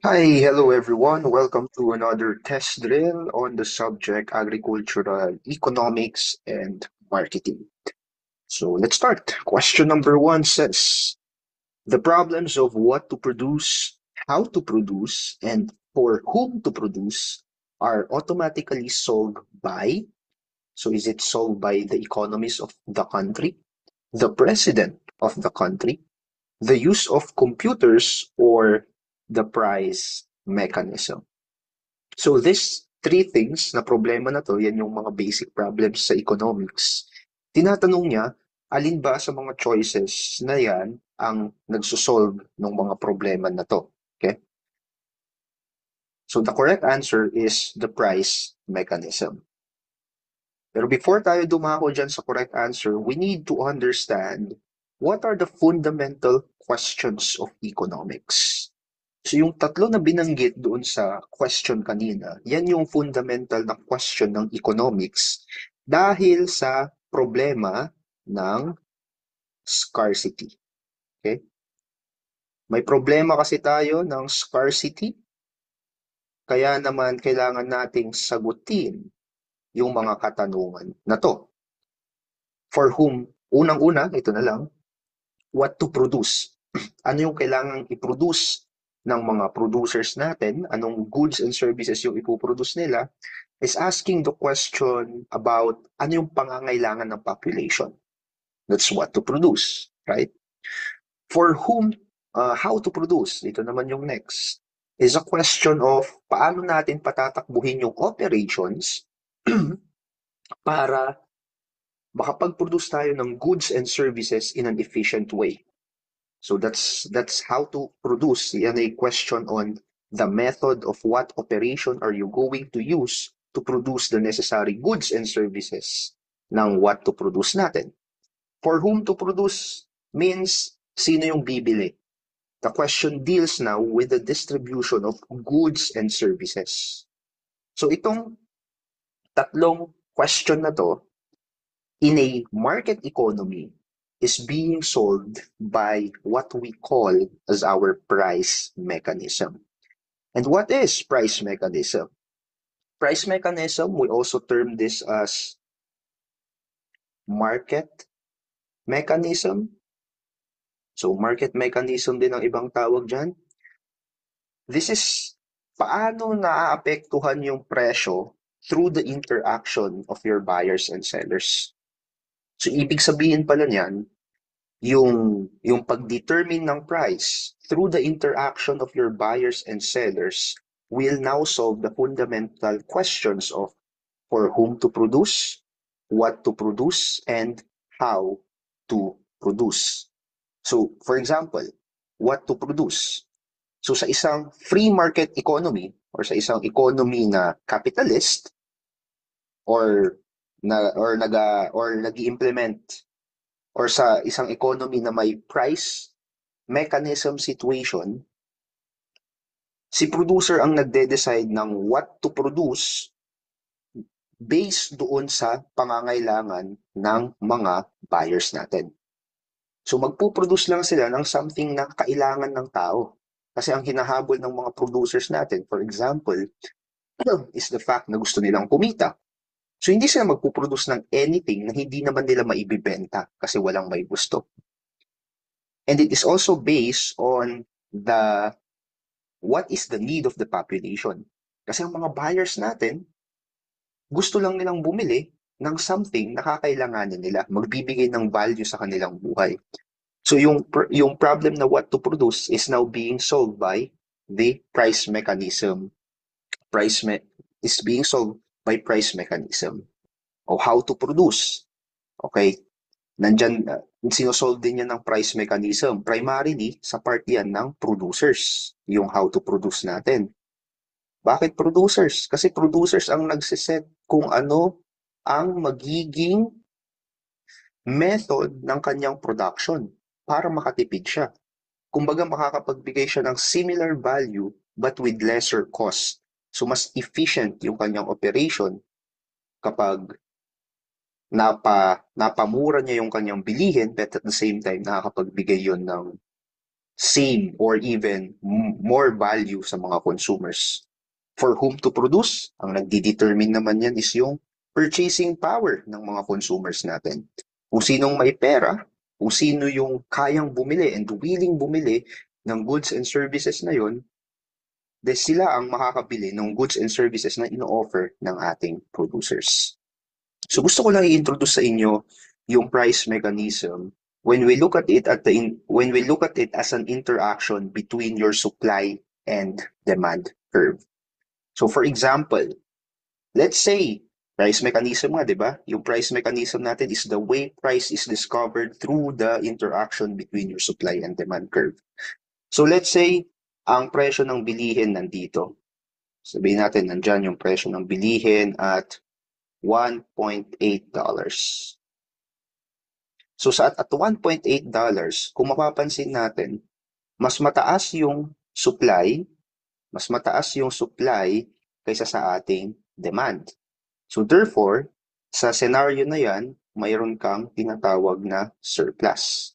Hi, hello everyone. Welcome to another test drill on the subject agricultural economics and marketing. So let's start. Question number one says, the problems of what to produce, how to produce, and for whom to produce are automatically solved by, so is it solved by the economies of the country, the president of the country, the use of computers, or the price mechanism? So these three things na problema na to, yan yung mga basic problems sa economics. Tinatanong niya, alin ba sa mga choices na yan ang nagsosolve ng mga problema na to? Okay? So the correct answer is the price mechanism. Pero before tayo dumako dyan sa correct answer, we need to understand what are the fundamental questions of economics. So yung tatlo na binanggit doon sa question kanina, yan yung fundamental na question ng economics dahil sa problema ng scarcity. Okay? May problema kasi tayo ng scarcity, kaya naman kailangan nating sagutin yung mga katanungan na to. For whom, unang-una, ito na lang, what to produce. Ano yung kailangang i-produce ng mga producers natin, anong goods and services yung ipoproduce nila, is asking the question about ano yung pangangailangan ng population. That's what to produce, right? For whom, how to produce, ito naman yung next, is a question of paano natin patatakbuhin yung operations para makapag-produce tayo ng goods and services in an efficient way. So that's how to produce. Yan ay question on the method of what operation are you going to use to produce the necessary goods and services ng what to produce natin. For whom to produce means sino yung bibili. The question deals now with the distribution of goods and services. So itong tatlong question na to in a market economy is being solved by what we call as our price mechanism. And what is price mechanism? Price mechanism, we also term this as market mechanism. So market mechanism din ang ibang tawag dyan. This is paano naaapektuhan yung presyo through the interaction of your buyers and sellers. So ibig sabihin pala niyan, yung pag-determine ng price through the interaction of your buyers and sellers will now solve the fundamental questions of for whom to produce, what to produce, and how to produce. So, for example, what to produce. So sa isang free market economy or sa isang economy na capitalist or nag-implement or sa isang economy na may price mechanism situation, si producer ang nagde-decide ng what to produce based doon sa pangangailangan ng mga buyers natin. So magpo-produce lang sila ng something na kailangan ng tao. Kasi ang hinahabol ng mga producers natin, for example, is the fact na gusto nilang kumita. So hindi sila magpo-produce ng anything na hindi naman nila maibibenta kasi walang may gusto. And it is also based on the what is the need of the population. Kasi ang mga buyers natin, gusto lang nilang bumili ng something na kakailanganin nila, magbibigay ng value sa kanilang buhay. So yung problem na what to produce is now being solved by the price mechanism. Is being solved by price mechanism. O how to produce. Okay? Nandyan, sinosolve din yan ng price mechanism. Primarily, sa part yan ng producers. Yung how to produce natin. Bakit producers? Kasi producers ang nagsiset kung ano ang magiging method ng kanyang production para makatipid siya. Kumbaga makakapagbigay siya ng similar value but with lesser cost. So mas efficient yung kanyang operation kapag napamura niya yung kanyang bilihin but at the same time nakakapagbigay yon ng same or even more value sa mga consumers. For whom to produce, ang nagdi-determine naman yan is yung purchasing power ng mga consumers natin. Kung sinong may pera, kung sino yung kayang bumili and willing bumili ng goods and services na yon, then sila ang makakabili ng goods and services na ino-offer ng ating producers. So gusto ko lang i-introduce sa inyo yung price mechanism when we look at it when we look at it as an interaction between your supply and demand curve. So for example, let's say price mechanism nga, 'di ba? Yung price mechanism natin is the way price is discovered through the interaction between your supply and demand curve. So let's say ang presyo ng bilihin nandito. Sabihin natin nandiyan yung presyo ng bilihin at $1.8. So at $1.8, kung mapapansin natin, mas mataas yung supply, mas mataas yung supply kaysa sa ating demand. So therefore, sa scenario na yan, mayroon kang tinatawag na surplus.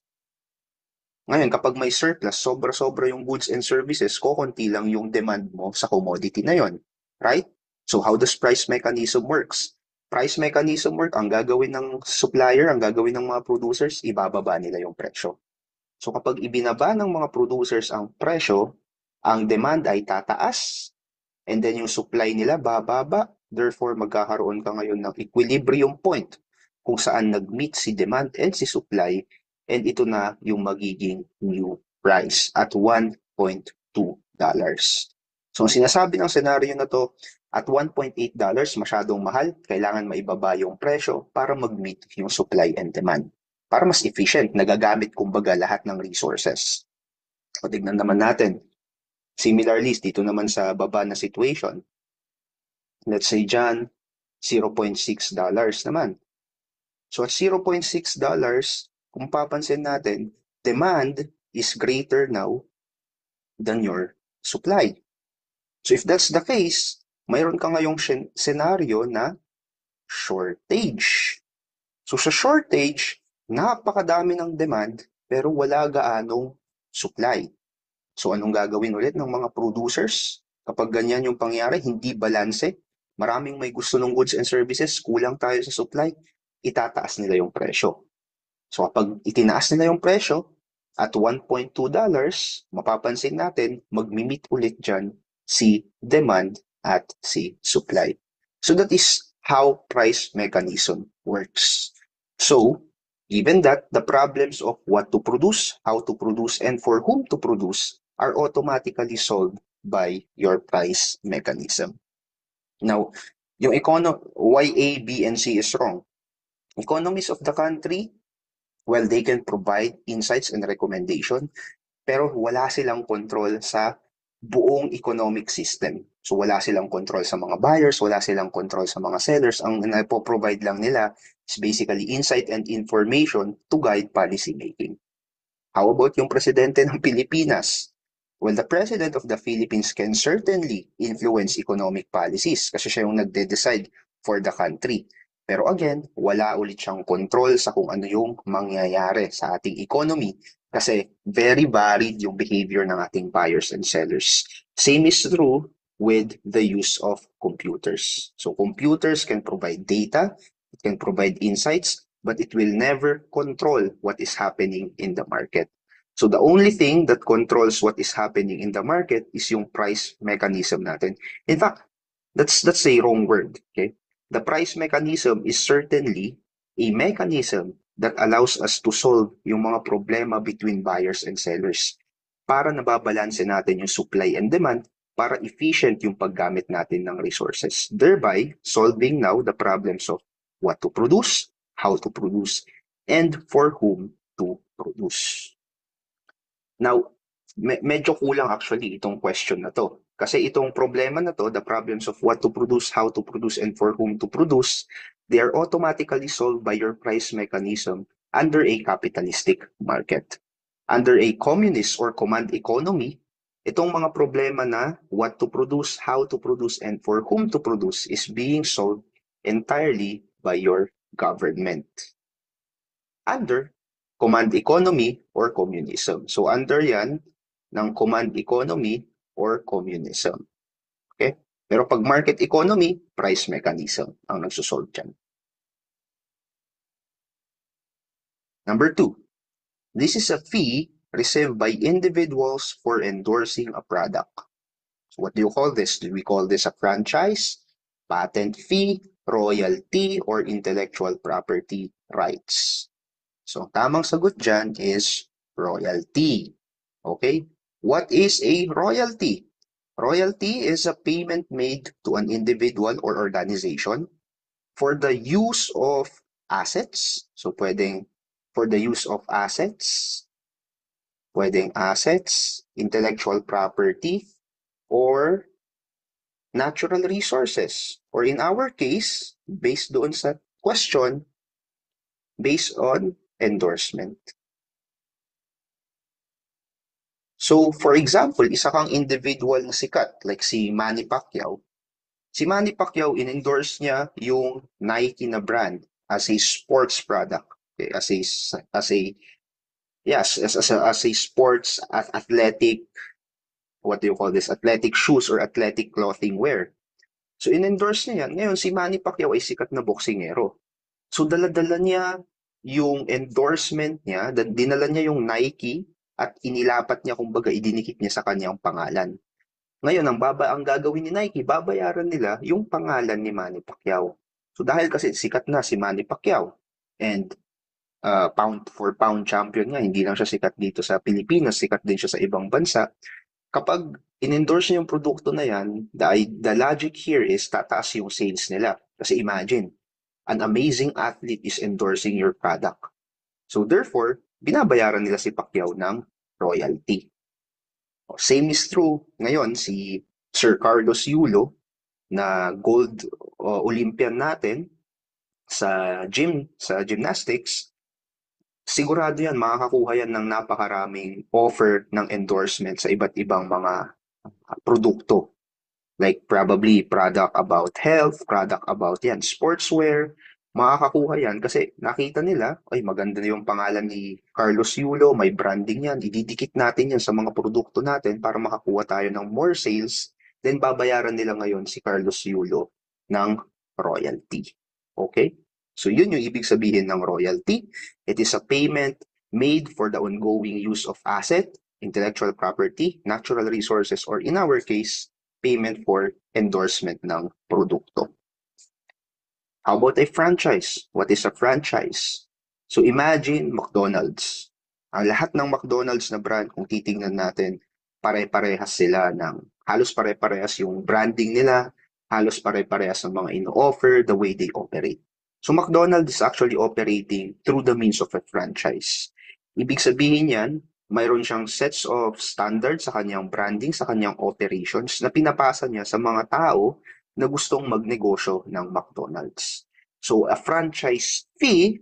Ngayon, kapag may surplus, sobra-sobra yung goods and services, kokonti lang yung demand mo sa commodity na yon, right? So how does price mechanism works? Price mechanism work, ang gagawin ng supplier, ang gagawin ng mga producers, ibababa nila yung presyo. So kapag ibinaba ng mga producers ang presyo, ang demand ay tataas, and then yung supply nila bababa, therefore magkakaroon ka ngayon ng equilibrium point kung saan nag-meet si demand and si supply, and ito na yung magiging new price at $1.2. So ang sinasabi ng senaryo na to, at $1.8 masyadong mahal, kailangan maibaba yung presyo para mag-meet yung supply and demand. Para mas efficient, nagagamit kumbaga lahat ng resources. O tignan naman natin, similarly, dito naman sa baba na situation, let's say dyan, $0.6 naman. So at $0.6, kung papansin natin, demand is greater now than your supply. So if that's the case, mayroon ka ngayong scenario na shortage. So sa shortage, napakadami ng demand pero wala gaanong supply. So anong gagawin ulit ng mga producers? Kapag ganyan yung pangyari, hindi balanse, maraming may gusto ng goods and services, kulang tayo sa supply, itataas nila yung presyo. So kapag itinaas nila yung presyo at $1.2, mapapansin natin, mag-meet ulit dyan si demand at si supply. So that is how price mechanism works. So, given that, the problems of what to produce, how to produce, and for whom to produce are automatically solved by your price mechanism. Now, yung why A, B, and C is wrong. Economies of the country, well, they can provide insights and recommendation, pero wala silang control sa buong economic system. So wala silang control sa mga buyers, wala silang control sa mga sellers. Ang napo-provide lang nila is basically insight and information to guide policy making. How about yung presidente ng Pilipinas? Well, the president of the Philippines can certainly influence economic policies kasi siya yung nagde-decide for the country. Pero again, wala ulit siyang control sa kung ano yung mangyayari sa ating economy kasi very varied yung behavior ng ating buyers and sellers. Same is true with the use of computers. So computers can provide data, it can provide insights, but it will never control what is happening in the market. So the only thing that controls what is happening in the market is yung price mechanism natin. In fact, that's a wrong word, okay? The price mechanism is certainly a mechanism that allows us to solve yung mga problema between buyers and sellers para nababalanse natin yung supply and demand para efficient yung paggamit natin ng resources, thereby solving now the problems of what to produce, how to produce, and for whom to produce. Now, medyo kulang actually itong question na to. Kasi itong problema na to, the problems of what to produce, how to produce, and for whom to produce, they are automatically solved by your price mechanism under a capitalistic market. Under a communist or command economy, itong mga problema na what to produce, how to produce, and for whom to produce is being solved entirely by your government. Under command economy or communism. So under yan ng command economy or communism. Okay? Pero pag market economy, price mechanism ang nagsosolve dyan. Number 2, this is a fee received by individuals for endorsing a product. So what do you call this? Do we call this a franchise, patent fee, royalty, or intellectual property rights? So tamang sagot dyan is royalty. Okay? What is a royalty? Royalty is a payment made to an individual or organization for the use of assets. So pwedeng for the use of assets, pwedeng assets, intellectual property, or natural resources. Or in our case, based doon sa question, based on endorsement. So, for example, isa kang individual na sikat, like si Manny Pacquiao. Si Manny Pacquiao, in-endorse niya yung Nike na brand as a sports product. Okay? As a sports athletic, what do you call this? Athletic shoes or athletic clothing wear. So, in-endorse niya yan. Ngayon, si Manny Pacquiao ay sikat na boksingero. So, dala-dala niya yung endorsement niya, dinala niya yung Nike at inilapat niya, kumbaga, idinikit niya sa kanyang pangalan. Ngayon, ang gagawin ni Nike, babayaran nila yung pangalan ni Manny Pacquiao. So, dahil kasi sikat na si Manny Pacquiao and pound for pound champion nga, hindi lang siya sikat dito sa Pilipinas, sikat din siya sa ibang bansa. Kapag in-endorse niya yung produkto na yan, the logic here is tataas yung sales nila. Kasi imagine, an amazing athlete is endorsing your product. So therefore, binabayaran nila si Pacquiao ng royalty. Same is true ngayon si Sir Carlos Yulo na gold Olympian natin sa gymnastics. Sigurado yan, makakakuha yan ng napakaraming offer ng endorsement sa iba't ibang mga produkto. Like probably product about health, product about yan, sportswear, makakakuha yan kasi nakita nila, ay maganda na yung pangalan ni Carlos Yulo, may branding yan, ididikit natin yan sa mga produkto natin para makakuha tayo ng more sales, then babayaran nila ngayon si Carlos Yulo ng royalty. Okay? So yun yung ibig sabihin ng royalty. It is a payment made for the ongoing use of asset, intellectual property, natural resources, or in our case, payment for endorsement ng produkto. How about a franchise? What is a franchise? So imagine McDonald's. Ang lahat ng McDonald's na brand, kung titingnan natin, pare-parehas sila halos pare-parehas yung branding nila, halos pare-parehas ang mga ino-offer, the way they operate. So McDonald's is actually operating through the means of a franchise. Ibig sabihin yan, mayroon siyang sets of standards sa kanyang branding, sa kanyang operations na pinapasa niya sa mga tao na gustong magnegosyo ng McDonald's. So, a franchise fee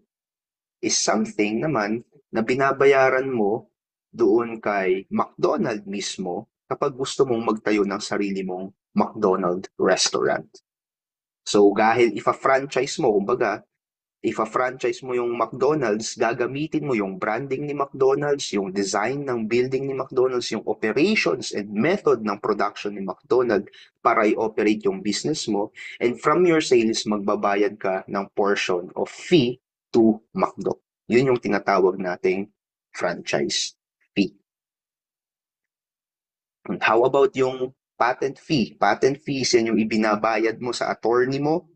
is something naman na binabayaran mo doon kay McDonald mismo kapag gusto mong magtayo ng sarili mong McDonald restaurant. So, dahil ifa-franchise mo, kumbaga, ifa-franchise mo yung McDonald's, gagamitin mo yung branding ni McDonald's, yung design ng building ni McDonald's, yung operations and method ng production ni McDonald's para i-operate yung business mo. And from your sales, magbabayad ka ng portion of fee to McDo. Yun yung tinatawag nating franchise fee. And how about yung patent fee? Patent fees yan yung ibinabayad mo sa attorney mo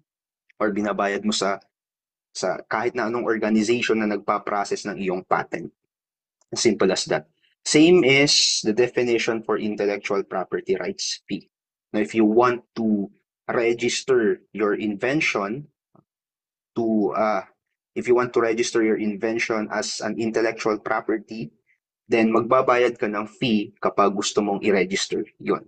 or binabayad mo sa kahit na anong organization na nagpa-process ng iyong patent. As simple as that. Same is the definition for intellectual property rights fee. Now, if you want to register your invention as an intellectual property, then magbabayad ka ng fee kapag gusto mong i-register yun.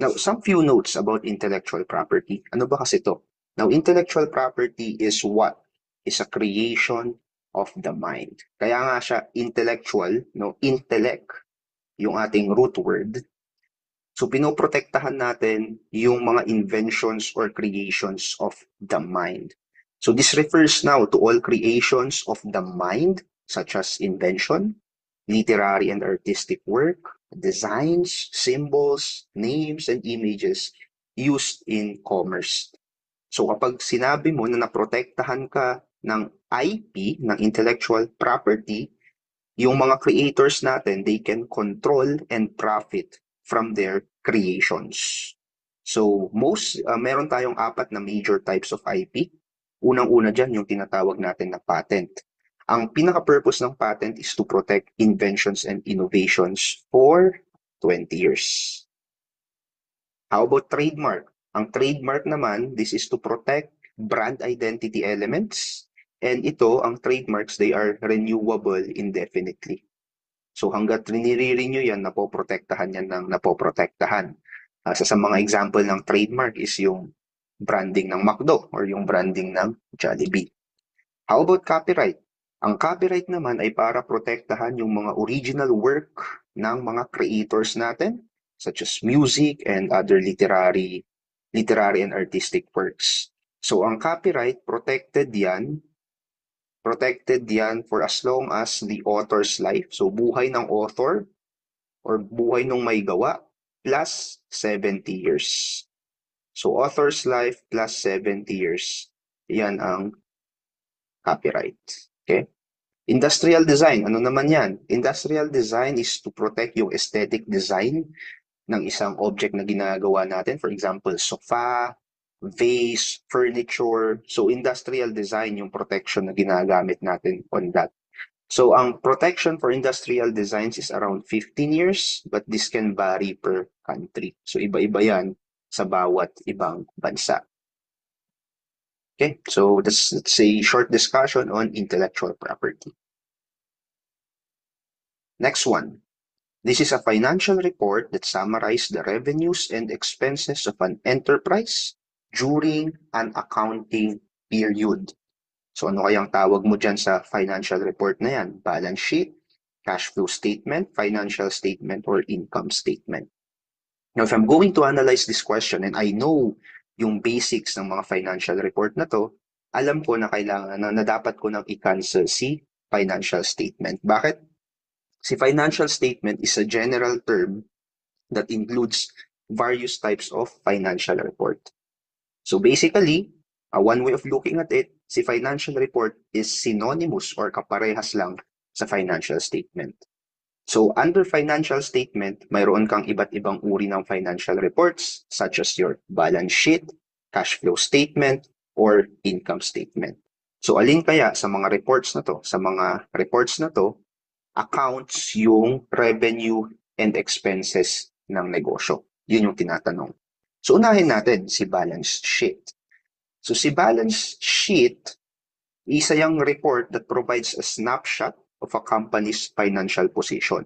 Now, some few notes about intellectual property. Ano ba kasi to? Now, intellectual property is what? Is a creation of the mind. Kaya nga siya intellectual, no? Intellect, yung ating root word. So, pinoprotektahan natin yung mga inventions or creations of the mind. So, this refers now to all creations of the mind such as invention, literary and artistic work, designs, symbols, names, and images used in commerce. So kapag sinabi mo na naprotektahan ka ng IP, ng intellectual property, yung mga creators natin, they can control and profit from their creations. So meron tayong apat na major types of IP. Unang-una dyan yung tinatawag natin na patent. Ang pinaka-purpose ng patent is to protect inventions and innovations for 20 years. How about trademark? Ang trademark naman, this is to protect brand identity elements. And ito, ang trademarks, they are renewable indefinitely. So hanggat nire-renew yan, napoprotektahan yan ng napoprotektahan. Sa mga example ng trademark is yung branding ng McDo or yung branding ng Jollibee. How about copyright? Ang copyright naman ay para protektahan yung mga original work ng mga creators natin, such as music and other literary and artistic works. So ang copyright, protected yan for as long as the author's life. So buhay ng author or buhay nung may gawa plus 70 years. So author's life plus 70 years. Yan ang copyright. Okay? Industrial design, ano naman yan? Industrial design is to protect yung aesthetic design ng isang object na ginagawa natin. For example, sofa, vase, furniture. So industrial design yung protection na ginagamit natin on that. So ang protection for industrial designs is around 15 years, but this can vary per country. So iba-iba yan sa bawat ibang bansa. Okay, so that's a short discussion on intellectual property. Next one. This is a financial report that summarizes the revenues and expenses of an enterprise during an accounting period. So ano kayang tawag mo dyan sa financial report na yan? Balance sheet, cash flow statement, financial statement, or income statement. Now, if I'm going to analyze this question and I know yung basics ng mga financial report na to, alam ko na kailangan na dapat ko nang i-cancel si financial statement. Bakit? Si financial statement is a general term that includes various types of financial report. So basically, one way of looking at it, si financial report is synonymous or kaparehas lang sa financial statement. So under financial statement, mayroon kang iba't ibang uri ng financial reports such as your balance sheet, cash flow statement, or income statement. So alin kaya sa mga reports na to? Sa mga reports na to, accounts yung revenue and expenses ng negosyo. Yun yung tinatanong. So unahin natin si balance sheet. So si balance sheet, isa yung report that provides a snapshot of a company's financial position.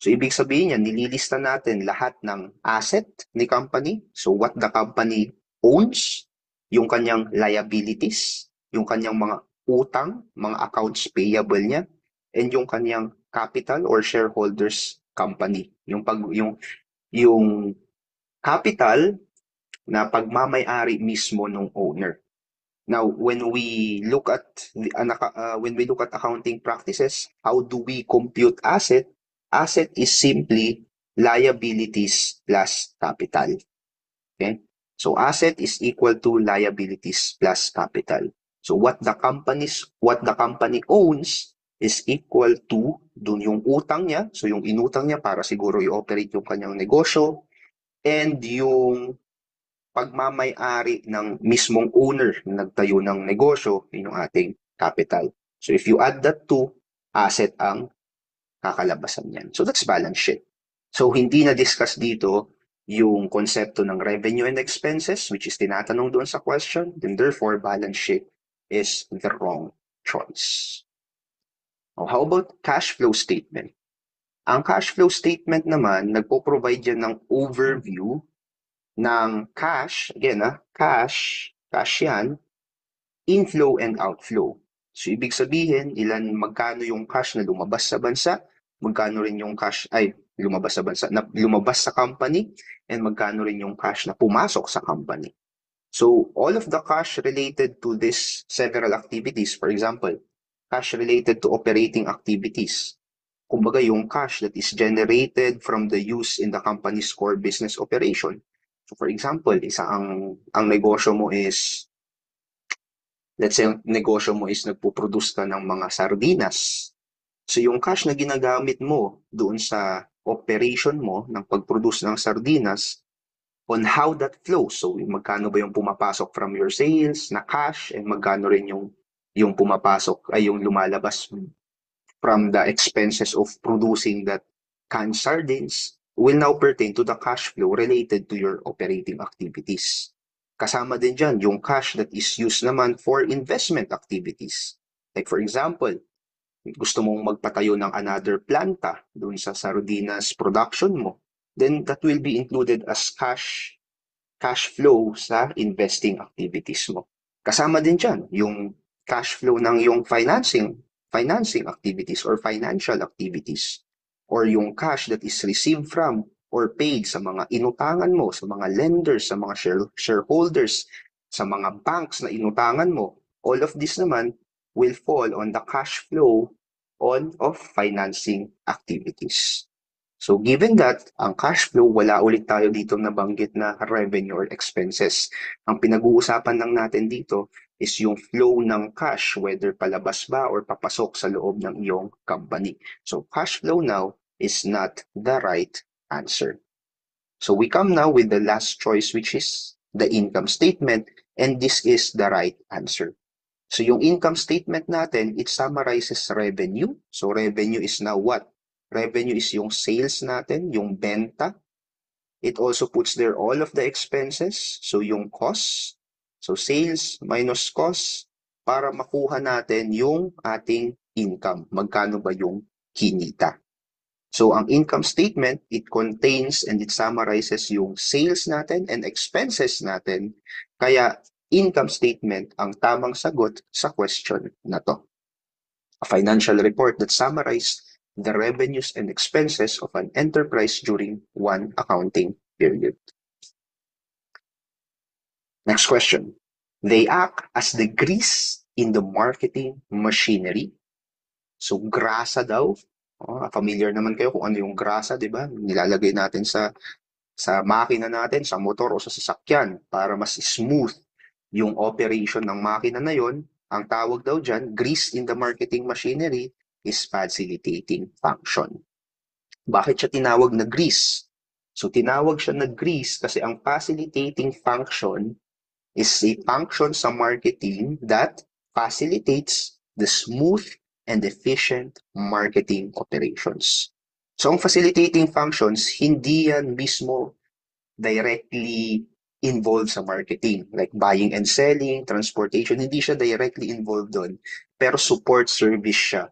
So ibig sabihin yan, nililista natin lahat ng asset ni company. So what the company owns, yung kanyang liabilities, yung kanyang mga utang, mga accounts payable niya, and yung kanyang capital or shareholders company. Yung capital na pagmamay-ari mismo ng owner. Now, when we look at accounting practices, how do we compute asset? Asset is simply liabilities plus capital. Okay? So asset is equal to liabilities plus capital. So what the company owns is equal to dun yung utang niya. So yung inutang niya para siguro i-operate yung kanyang negosyo, and yung pagmamay-ari ng mismong owner na nagtayo ng negosyo, yun yung ating capital. So if you add that to, asset ang kakalabasan niyan. So that's balance sheet. So hindi na-discuss dito yung konsepto ng revenue and expenses, which is tinatanong doon sa question, then therefore balance sheet is the wrong choice. Now, how about cash flow statement? Ang cash flow statement naman, nagpo-provide yan ng overview ng cash, again, cash yan, inflow and outflow. So, ibig sabihin, magkano yung cash na lumabas sa bansa, magkano rin yung cash, lumabas sa company, and magkano rin yung cash na pumasok sa company. So, all of the cash related to this several activities, for example, cash related to operating activities. Kumbaga, yung cash that is generated from the use in the company's core business operation. So for example, ang negosyo mo is, let's say, ang negosyo mo is nagpo-produce ka ng mga sardinas. So yung cash na ginagamit mo doon sa operation mo ng pag-produce ng sardinas, on how that flows. So magkano ba yung pumapasok from your sales na cash, and magkano rin yung pumapasok ay yung lumalabas from the expenses of producing that canned sardines will now pertain to the cash flow related to your operating activities. Kasama din dyan yung cash that is used naman for investment activities. Like for example, gusto mong magpatayo ng another planta doon sa sardinas production mo, then that will be included as cash flow sa investing activities mo. Kasama din dyan yung cash flow ng yung financing activities or financial activities, or yung cash that is received from or paid sa mga inutangan mo, sa mga lenders, sa mga shareholders, sa mga banks na inutangan mo. All of this naman will fall on the cash flow of financing activities. So given that, ang cash flow, wala ulit tayo dito nabanggit na revenue or expenses. Ang pinag-uusapan lang natin dito is yung flow ng cash, whether palabas ba or papasok sa loob ng iyong company. So cash flow now is not the right answer. So we come now with the last choice, which is the income statement, and this is the right answer. So yung income statement natin, it summarizes revenue. So revenue is now what? Revenue is yung sales natin, yung benta. It also puts there all of the expenses, so yung costs. So sales minus costs para makuha natin yung ating income. Magkano ba yung kinita? So ang income statement, it contains and it summarizes yung sales natin and expenses natin. Kaya income statement ang tamang sagot sa question na to. A financial report that summarizes the revenues and expenses of an enterprise during one accounting period. Next question. They act as the grease in the marketing machinery. So grasa daw. Familiar naman kayo kung ano yung grasa, di ba? Nilalagay natin sa makina natin, sa motor o sa sasakyan para mas smooth yung operation ng makina na yon. Ang tawag daw dyan, grease in the marketing machinery, is facilitating function. Bakit siya tinawag na grease? So tinawag siya na grease kasi ang facilitating function is a function sa marketing that facilitates the smooth and efficient marketing operations. So ang facilitating functions, hindi yan mismo directly involved sa marketing. Like buying and selling, transportation, hindi siya directly involved doon. Pero support service siya.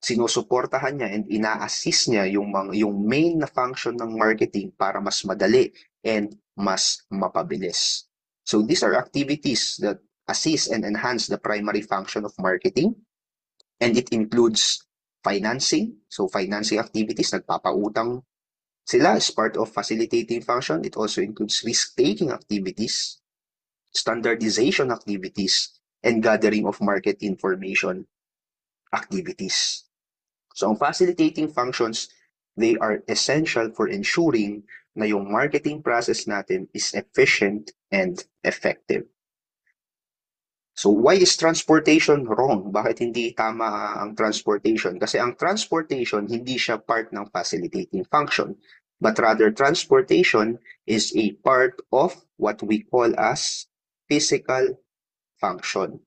Sinusuportahan niya and ina-assist niya yung main na function ng marketing para mas madali and mas mapabilis. So these are activities that assist and enhance the primary function of marketing, and it includes financing. So financing activities, nagpapautang sila as part of facilitating function. It also includes risk-taking activities, standardization activities, and gathering of market information activities. So ang facilitating functions, they are essential for ensuring na yung marketing process natin is efficient and effective. So why is transportation wrong? Bakit hindi tama ang transportation? Kasi ang transportation, hindi siya part ng facilitating function, but rather transportation is a part of what we call as physical function.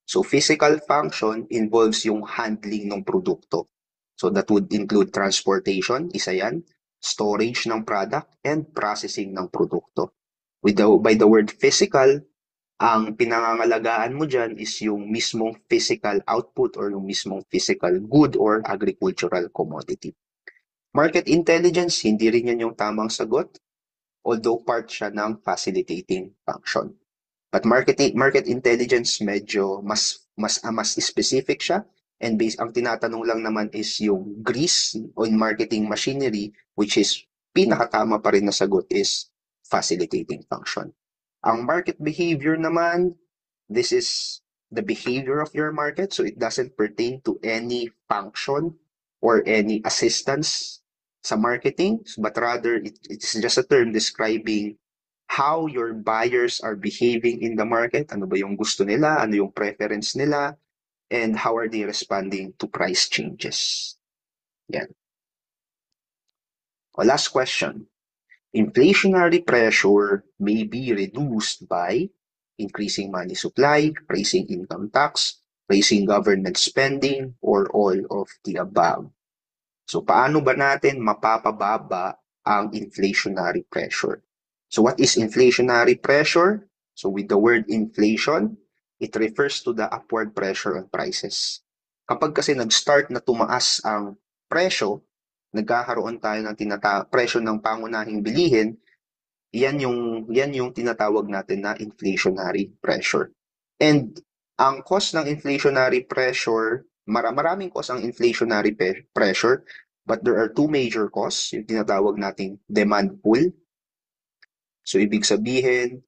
So physical function involves yung handling ng produkto. So that would include transportation, isa yan, storage ng product, and processing ng produkto. By the word physical, ang pinangangalagaan mo dyan is yung mismong physical output or yung mismong physical good or agricultural commodity. Market intelligence, hindi rin yan yung tamang sagot, although part siya ng facilitating function. But market intelligence medyo mas specific siya, and ang tinatanong lang naman is yung grease on marketing machinery, which is pinakatama pa rin na sagot is facilitating function. Ang market behavior naman, this is the behavior of your market. So it doesn't pertain to any function or any assistance sa marketing, but rather it's just a term describing how your buyers are behaving in the market. Ano ba yung gusto nila? Ano yung preference nila? And how are they responding to price changes? Yan. O, last question. Inflationary pressure may be reduced by increasing money supply, raising income tax, raising government spending, or all of the above. So paano ba natin mapapababa ang inflationary pressure? So what is inflationary pressure? So with the word inflation, it refers to the upward pressure on prices. Kapag kasi nag-start na tumaas ang presyo, nagkakaroon tayo ng presyo ng pangunahing bilihin, yan yung tinatawag natin na inflationary pressure. And ang cause ng inflationary pressure, maraming cause ang inflationary pressure, but there are two major causes, yung tinatawag nating demand pull. So ibig sabihin,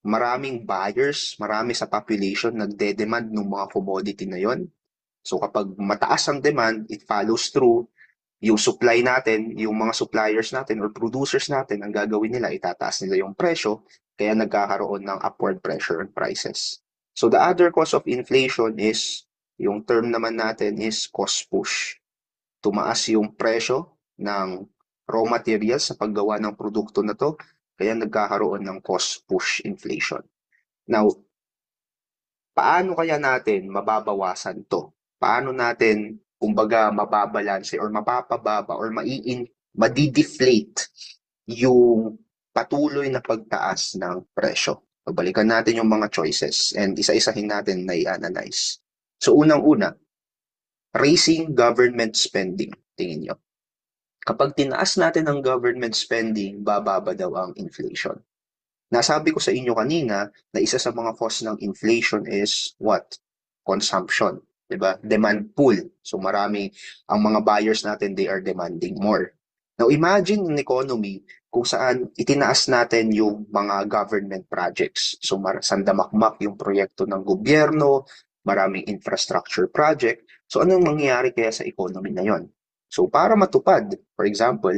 maraming buyers, marami sa population nagde-demand ng mga commodity na yon. So kapag mataas ang demand, it follows through yung supply natin, yung mga suppliers natin or producers natin, ang gagawin nila, itataas nila yung presyo, kaya nagkakaroon ng upward pressure on prices. So the other cause of inflation is, yung term naman natin is cost push. Tumaas yung presyo ng raw materials sa paggawa ng produkto na to, kaya nagkakaroon ng cost push inflation. Now, paano kaya natin mababawasan to? Paano natin kumbaga mababalanse or mapapababa or madi-deflate yung patuloy na pagtaas ng presyo. So, balikan natin yung mga choices and isa-isahin natin na i-analyze. So unang-una, raising government spending. Tingin nyo. Kapag tinaas natin ang government spending, bababa daw ang inflation. Nasabi ko sa inyo kanina na isa sa mga cause ng inflation is what? Consumption. Diba? Demand pull. So marami, ang mga buyers natin, they are demanding more. Now imagine an economy kung saan itinaas natin yung mga government projects. So sandamakmak yung proyekto ng gobyerno, maraming infrastructure project. So anong mangyayari kaya sa economy na yon? So para matupad, for example,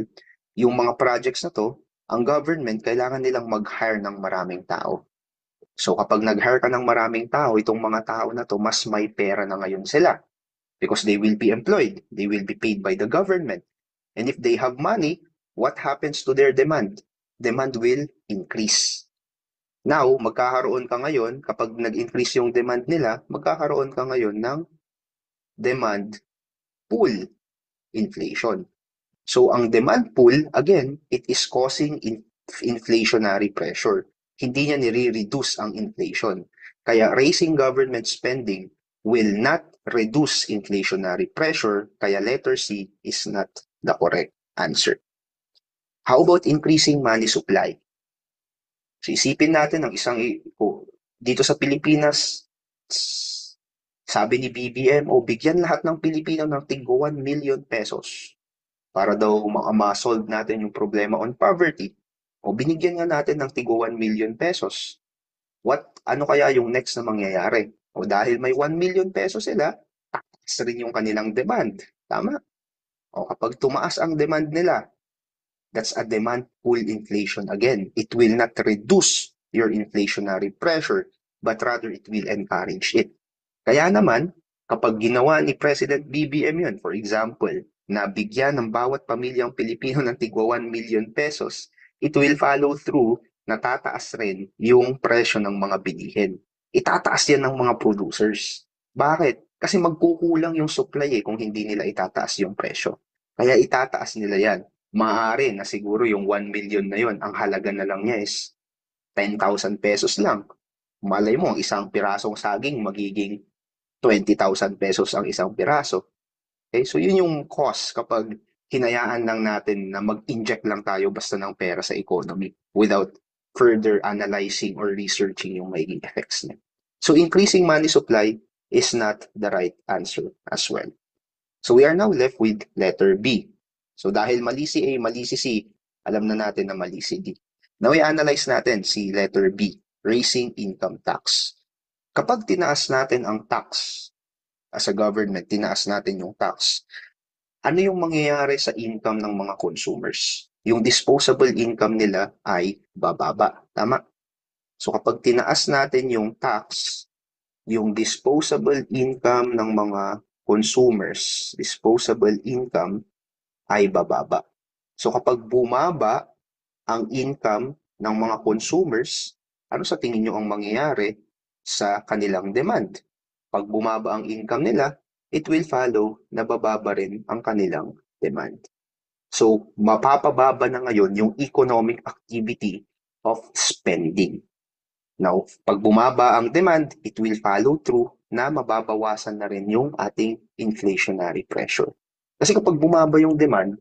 yung mga projects na to, ang government, kailangan nilang mag-hire ng maraming tao. So kapag nag-hire ka ng maraming tao, itong mga tao na to, mas may pera na ngayon sila. Because they will be employed. They will be paid by the government. And if they have money, what happens to their demand? Demand will increase. Now, magkakaroon ka ngayon, kapag nag-increase yung demand nila, magkakaroon ka ngayon ng demand pull inflation. So ang demand pull, again, it is causing inflationary pressure. Hindi niya nire-reduce ang inflation. Kaya raising government spending will not reduce inflationary pressure, kaya letter C is not the correct answer. How about increasing money supply? So isipin natin ang dito sa Pilipinas, sabi ni BBM, bigyan lahat ng Pilipino ng tig 1 million pesos para daw ma-solve natin yung problema on poverty. O binigyan nga natin ng tig 1 million pesos. Ano kaya yung next na mangyayari? O dahil may 1 million pesos sila, taas rin yung kanilang demand. Tama? O kapag tumaas ang demand nila, that's a demand pull inflation again. It will not reduce your inflationary pressure, but rather it will encourage it. Kaya naman, kapag ginawa ni President BBM yun, for example, na bigyan ng bawat pamilyang Pilipino ng tigwa 1 million pesos, it will follow through na tataas rin yung presyo ng mga bilihin. Itataas yan ng mga producers. Bakit? Kasi magkukulang yung supply kung hindi nila itataas yung presyo. Kaya itataas nila yan. Maaari na siguro yung 1 million na yon, ang halaga na lang niya is 10,000 pesos lang. Malay mo, ang isang pirasong saging magiging 20,000 pesos ang isang piraso. Okay? So yun yung cost kapag hinayaan lang natin na mag-inject lang tayo basta ng pera sa economy without further analyzing or researching yung magiging effects niya. So increasing money supply is not the right answer as well. So we are now left with letter B. So dahil mali si A, mali si C, alam na natin na mali si D. Now i-analyze natin si letter B, raising income tax. Kapag tinaas natin ang tax as a government, tinaas natin yung tax, ano yung mangyayari sa income ng mga consumers? Yung disposable income nila ay bababa. Tama? So kapag tinaas natin yung tax, yung disposable income ng mga consumers, disposable income ay bababa. So kapag bumaba ang income ng mga consumers, ano sa tingin nyo ang mangyayari sa kanilang demand? Pag bumaba ang income nila, it will follow na bababa rin ang kanilang demand. So, mapapababa na ngayon yung economic activity of spending. Now, pag bumaba ang demand, it will follow through na mababawasan na rin yung ating inflationary pressure. Kasi kapag bumaba yung demand,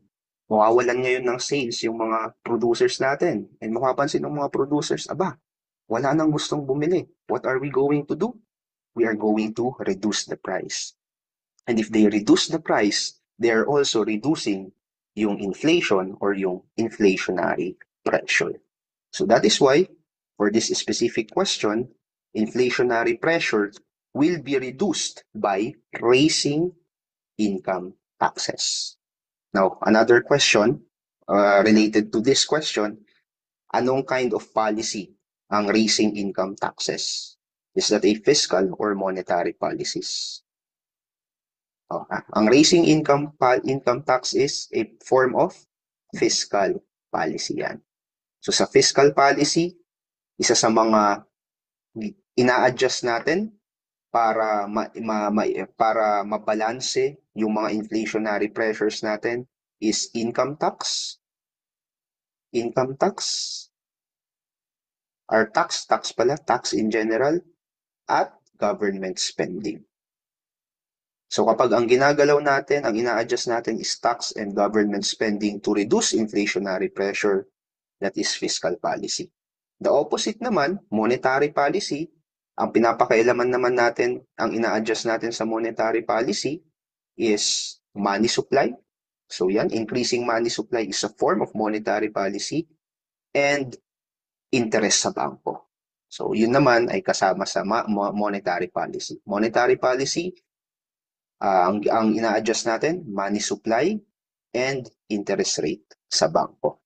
mawawalan ngayon ng sales yung mga producers natin. And mapapansin ng mga producers, aba, wala nang gustong bumili. What are we going to do? We are going to reduce the price. And if they reduce the price, they are also reducing yung inflation or yung inflationary pressure. So that is why, for this specific question, inflationary pressure will be reduced by raising income taxes. Now, another question related to this question, anong kind of policy ang raising income taxes? Is that a fiscal or monetary policies? Ang raising income tax is a form of fiscal policy yan. So sa fiscal policy, isa sa mga ina-adjust natin para mabalanse yung mga inflationary pressures natin is income tax, or tax in general, at government spending. So kapag ang ginagalaw natin, ang ina-adjust natin is tax and government spending to reduce inflationary pressure, that is fiscal policy. The opposite naman, monetary policy, ang pinapakailaman naman natin, ang ina-adjust natin sa monetary policy is money supply. So yan, increasing money supply is a form of monetary policy, and interest sa bangko. So yun naman ay kasama sa monetary policy. Monetary policy, ang ina-adjust natin, money supply and interest rate sa bangko.